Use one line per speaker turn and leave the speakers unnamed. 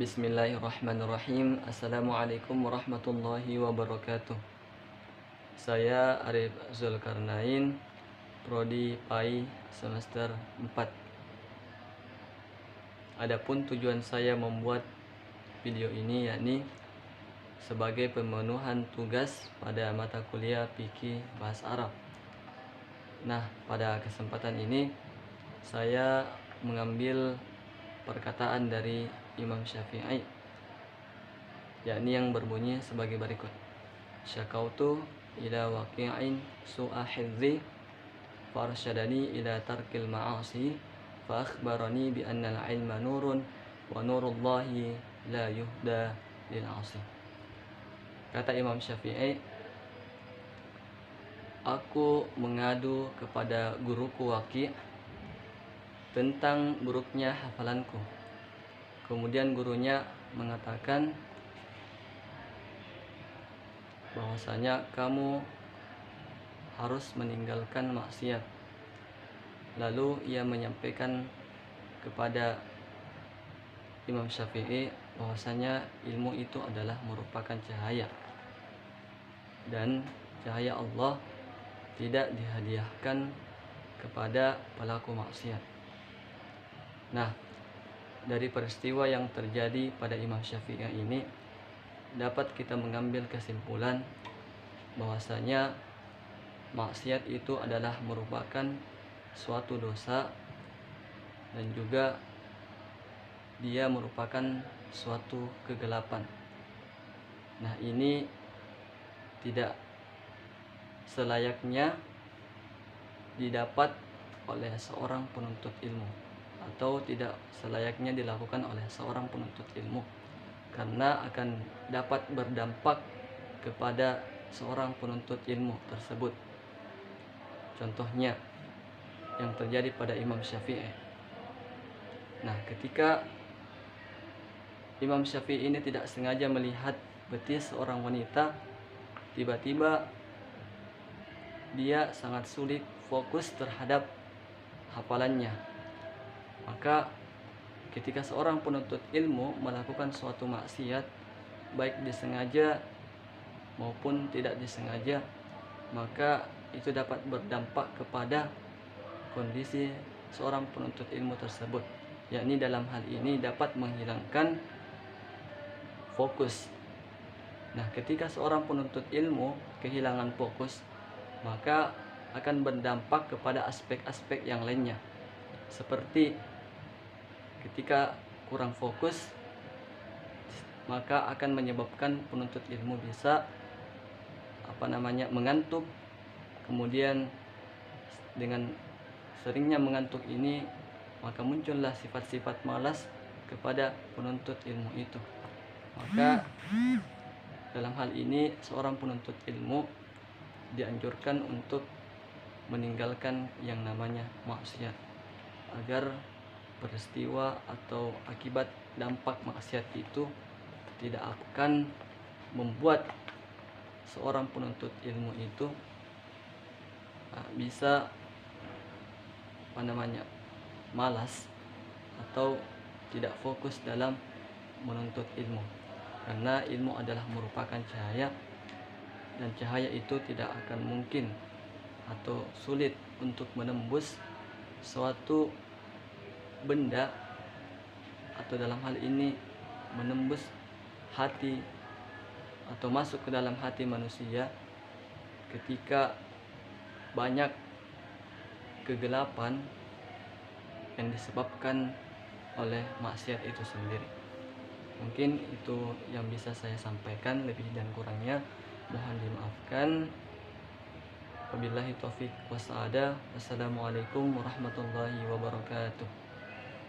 Bismillahirrahmanirrahim. Assalamualaikum warahmatullahi wabarakatuh. Saya Arif Zulkarnain, Prodi PAI semester 4. Adapun tujuan saya membuat video ini yakni sebagai pemenuhan tugas pada mata kuliah Fikih Bahasa Arab. Nah, pada kesempatan ini saya mengambil perkataan dari Imam Syafi'i, yakni yang berbunyi sebagai berikut: Syakautu ila waqi'in su'a hifzi farsyadani ila tarkil ma'asi fa akhbarani bi anna al-ilma nurun wa nurullahi la yuhda lil 'asi. Kata Imam Syafi'i, aku mengadu kepada guruku Waqi' tentang buruknya hafalanku. Kemudian gurunya mengatakan bahwasanya kamu harus meninggalkan maksiat. Lalu ia menyampaikan kepada Imam Syafi'i bahwasanya ilmu itu adalah merupakan cahaya, dan cahaya Allah tidak dihadiahkan kepada pelaku maksiat. Nah, dari peristiwa yang terjadi pada Imam Syafi'i ini dapat kita mengambil kesimpulan bahwasanya maksiat itu adalah merupakan suatu dosa dan juga dia merupakan suatu kegelapan. Nah, ini tidak selayaknya didapat oleh seorang penuntut ilmu, atau tidak selayaknya dilakukan oleh seorang penuntut ilmu, karena akan dapat berdampak kepada seorang penuntut ilmu tersebut. Contohnya yang terjadi pada Imam Syafi'i. Nah, ketika Imam Syafi'i ini tidak sengaja melihat betis seorang wanita, tiba-tiba dia sangat sulit fokus terhadap hafalannya. Maka ketika seorang penuntut ilmu melakukan suatu maksiat, baik disengaja maupun tidak disengaja, maka itu dapat berdampak kepada kondisi seorang penuntut ilmu tersebut, yakni dalam hal ini dapat menghilangkan fokus. Nah, ketika seorang penuntut ilmu kehilangan fokus, maka akan berdampak kepada aspek-aspek yang lainnya, seperti ketika kurang fokus, maka akan menyebabkan penuntut ilmu bisa mengantuk. Kemudian dengan seringnya mengantuk ini, maka muncullah sifat-sifat malas kepada penuntut ilmu itu. Maka dalam hal ini seorang penuntut ilmu dianjurkan untuk meninggalkan yang namanya maksiat, agar peristiwa atau akibat dampak maksiat itu tidak akan membuat seorang penuntut ilmu itu bisa malas atau tidak fokus dalam menuntut ilmu, karena ilmu adalah merupakan cahaya, dan cahaya itu tidak akan mungkin atau sulit untuk menembus suatu benda, atau dalam hal ini menembus hati atau masuk ke dalam hati manusia ketika banyak kegelapan yang disebabkan oleh maksiat itu sendiri. Mungkin itu yang bisa saya sampaikan, lebih dan kurangnya mohon dimaafkan. Wabillahi taufik wassaada. Wassalamualaikum warahmatullahi wabarakatuh.